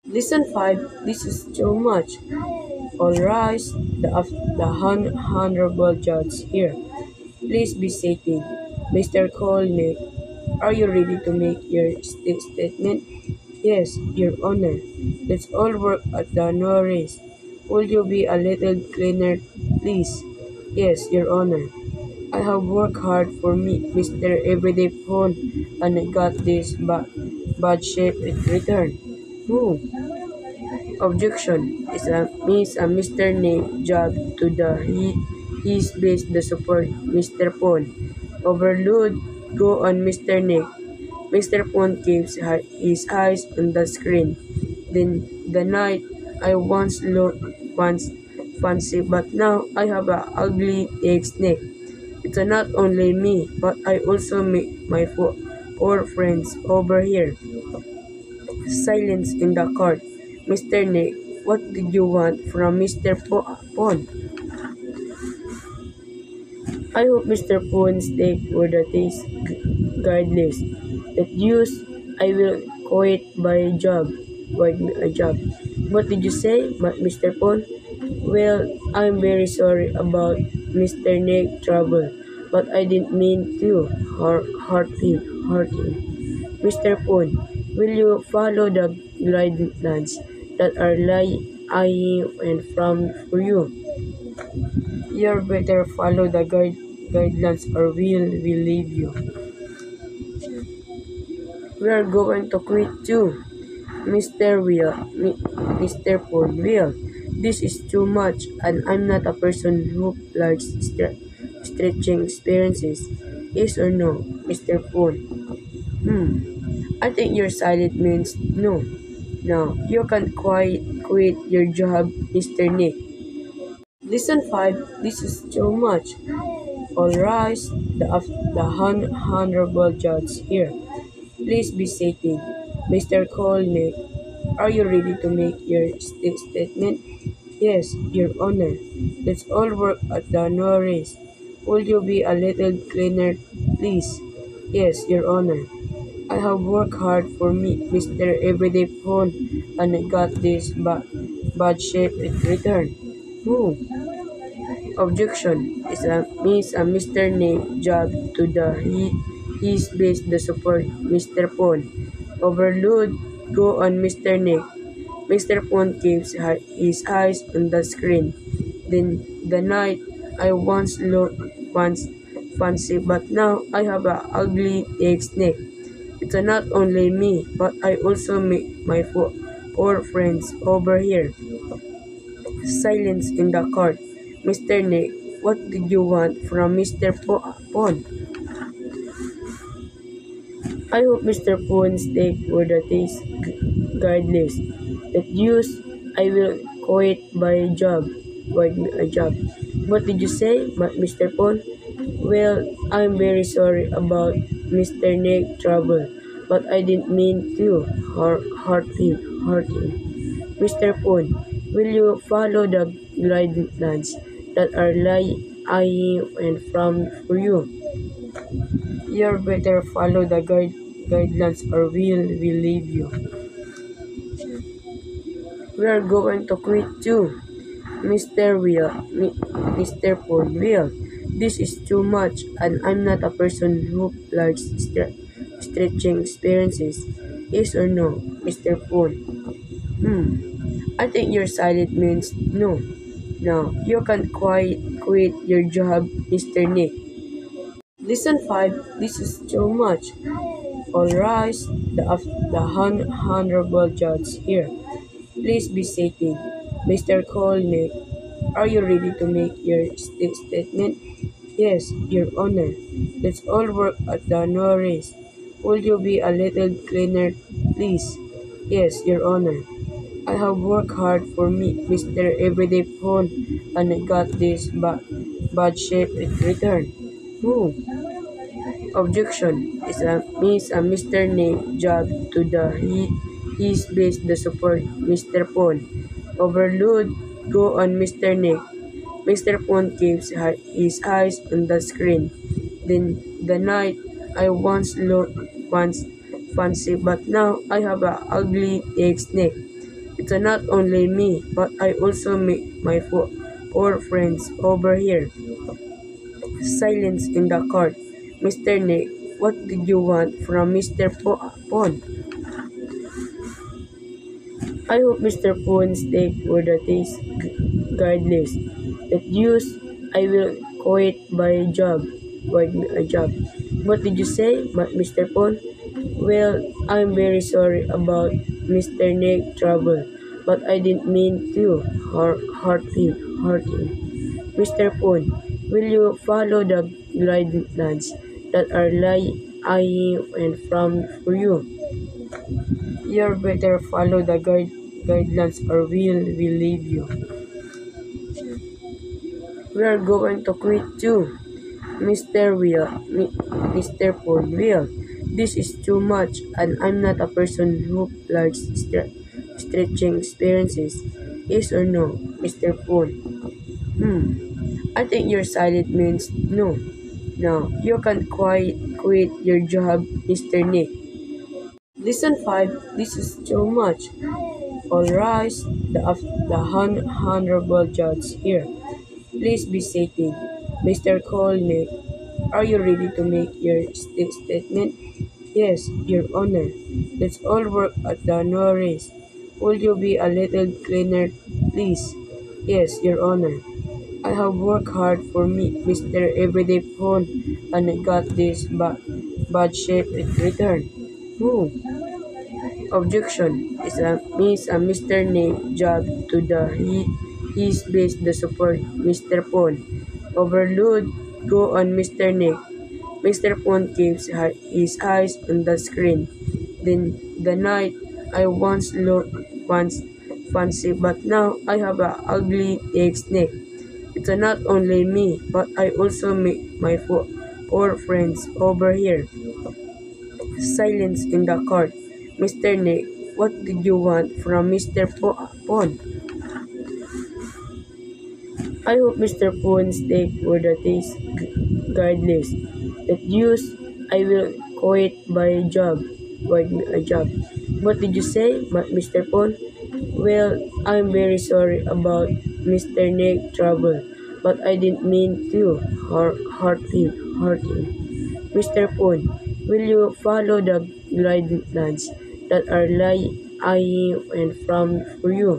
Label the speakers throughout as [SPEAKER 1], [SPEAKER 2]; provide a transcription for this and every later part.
[SPEAKER 1] Listen 5, this is too much. All rise, the honorable judge here. Please be seated. Mr. Kolnick, are you ready to make your statement? Yes, Your Honor. Let's all work at the no race. Will you be a little cleaner, please? Yes, Your Honor. I have worked hard for me, Mr. Everyday Phone, and I got this bad shape in return. Who? Objection is a Mr. name job to the his base the support Mr. Paul. Overload go on Mr. Nick. Mr. Paul keeps his eyes on the screen. Then the night I once looked once fancy, but now I have a ugly egg snake. It's not only me, but I also make my four friends over here. Silence in the court. Mr. Nick, what did you want from Mr. Pond? I hope Mr. Pond's take were the taste guideless. That use I will quit by job. A job. What did you say, Mr. Pond? Well, I'm very sorry about Mr. Nick trouble, but I didn't mean to hurt him. Mr. Pond, will you follow the guidelines that are lying and from for you? You better follow the guidelines or we'll leave you. We are going to quit too. Mr. Pond, Will, this is too much and I'm not a person who likes stretching experiences. Yes or no, Mr. Pond? I think your silent means no. Now, you can quit your job, Mr. Nick. Listen 5, this is too much. All rise, the honorable judge here. Please be seated. Mr. Kolnick, are you ready to make your statement? Yes, Your Honor. Let's all work at the no race. Will you be a little cleaner, please? Yes, Your Honor. I have worked hard for me, Mr. Everyday Phone, and I got this bad shape in return. Who? Objection is a Mr. name job to the his base the support Mr. Paul. Overload go on Mr. Nick. Mr. Paul keeps his eyes on the screen. Then the night I once looked once fancy, but now I have a ugly egg snake. It's not only me, but I also make my four friends over here. Silence in the court. Mr. Nick, what did you want from Mr. Pond? I hope Mr. Pond's take were the taste guideless. That use I will quit by a job. What did you say, Mr. Pond? Well, I'm very sorry about Mr. Nick trouble, but I didn't mean to hurt him. Mr. Pond, will you follow the guidelines that are lying and from for you? You better follow the guidelines or we'll leave you. We are going to quit too. Mr. Paul, Will, this is too much and I'm not a person who likes stretching experiences. Yes or no, Mr. Paul? I think your silent means no. Now, you can quit your job, Mr. Nick. Listen 5, this is too much. All rise, the honorable judge here. Please be seated. Mr. Kolnick, are you ready to make your statement? Yes, Your Honor. Let's all work at the no race. Will you be a little cleaner, please? Yes, Your Honor. I have worked hard for me, Mr. Everyday Phone, and I got this bad shape in return. Who? Objection is a Mr. name job to the his base the support Mr. Paul. Overload go on Mr. Nick. Mr. Paul keeps his eyes on the screen. Then the night I once looked once fancy, but now I have a ugly egg snake. It's not only me, but I also make my four friends over here. Silence in the court. Mr. Nick, what did you want from Mr. Pond? I hope Mr. Pond's take for the taste regardless. That use I will quit by job. Quit a job. What did you say, Mr. Pond? Well, I'm very sorry about Mr. Nick trouble, but I didn't mean to hurt him. Mr. Pond, will you follow the guidelines that are lying and from for you? You better follow the guidelines or we'll leave you. We are going to quit too. Mr. Pond, Will, this is too much and I'm not a person who likes stretching experiences. Yes or no, Mr. Pond? I think your silent means no. No, you can't quit your job, Mr. Nick. Listen 5, this is too much. All rise, the honorable judge here. Please be seated. Mr. Colnick, are you ready to make your statement? Yes, Your Honor. Let's all work at the Norris. Will you be a little cleaner, please? Yes, Your Honor. I have worked hard for me, Mr. Everyday Phone, and I got this bad shape return. Who? Objection is a means a Mr. Name job to the his base the support Mr. Pond. Overload go on Mr. Nick. Mr. Pond keeps his eyes on the screen. Then the night I once looked once fancy, but now I have a ugly egg snake. It's not only me, but I also make my four friends over here. Silence in the court. Mr. Nick, what did you want from Mr. Pond? I hope Mr. Pond's take for the taste regardless. That use I will quit by job. Quit a job. What did you say, Mr. Pond? Well, I'm very sorry about Mr. Nick trouble, but I didn't mean to hurt him. Mr. Pond, will you follow the guidelines that are lying and from for you?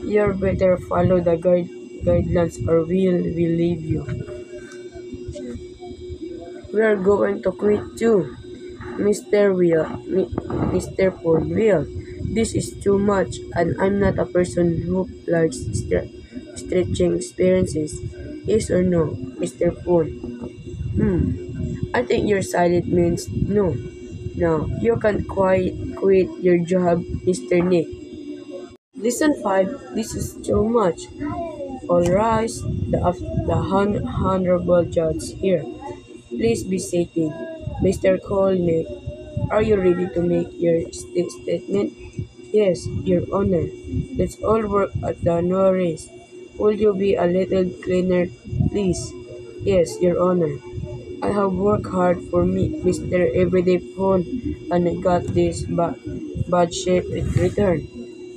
[SPEAKER 1] You better follow the guidelines or we'll leave you. We are going to quit too. Mr. Pond, Will, this is too much and I'm not a person who likes stretching experiences. Yes or no, Mr. Pond? I think your silent means no. No, you can't quit your job, Mr. Nick. Listen 5, this is too much. All rise, the honorable judge here. Please be seated. Mr. Colnick, are you ready to make your statement? Yes, Your Honor. Let's all work at the Norris. Will you be a little cleaner, please? Yes, Your Honor. I have worked hard for me, Mr. Everyday Phone, and I got this bad shape return.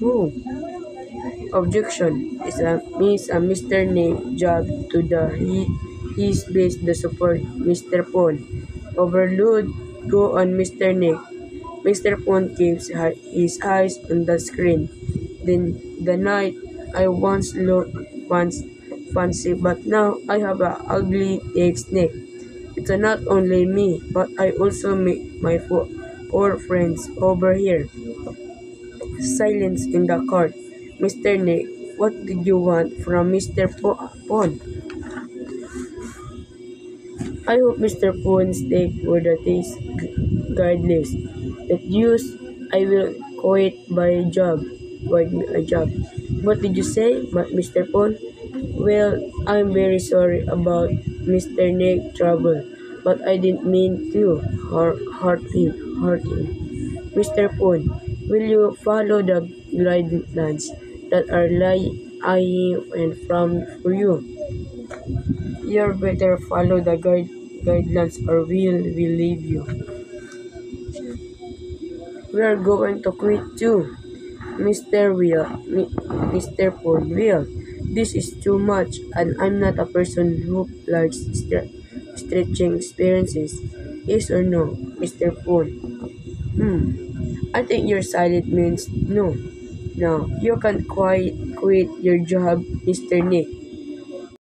[SPEAKER 1] Who? Objection is a means a Mr. Name job to the his base the support Mr. Pond. Overload go on Mr. Nick. Mr. Pond keeps his eyes on the screen. Then the night I once looked once fancy, but now I have a ugly egg snake. It's not only me, but I also make my four friends over here. Silence in the court. Mr. Nick, what did you want from Mr. Pond? I hope Mr. Pond's take for the taste regardless. That use I will quit by job. Quit a job. What did you say, Mr. Pond? Well, I'm very sorry about Mr. Nick trouble, but I didn't mean to hurt him. Mr. Pond, will you follow the guidelines that are lying and from for you? You better follow the guidelines or we'll leave you. We are going to quit too. Mr. Phone, Will, this is too much, and I'm not a person who likes stretching experiences. Yes or no, Mr. Phone? Hmm, I think your silent means no. Now, you can't quite quit your job, Mr. Nick.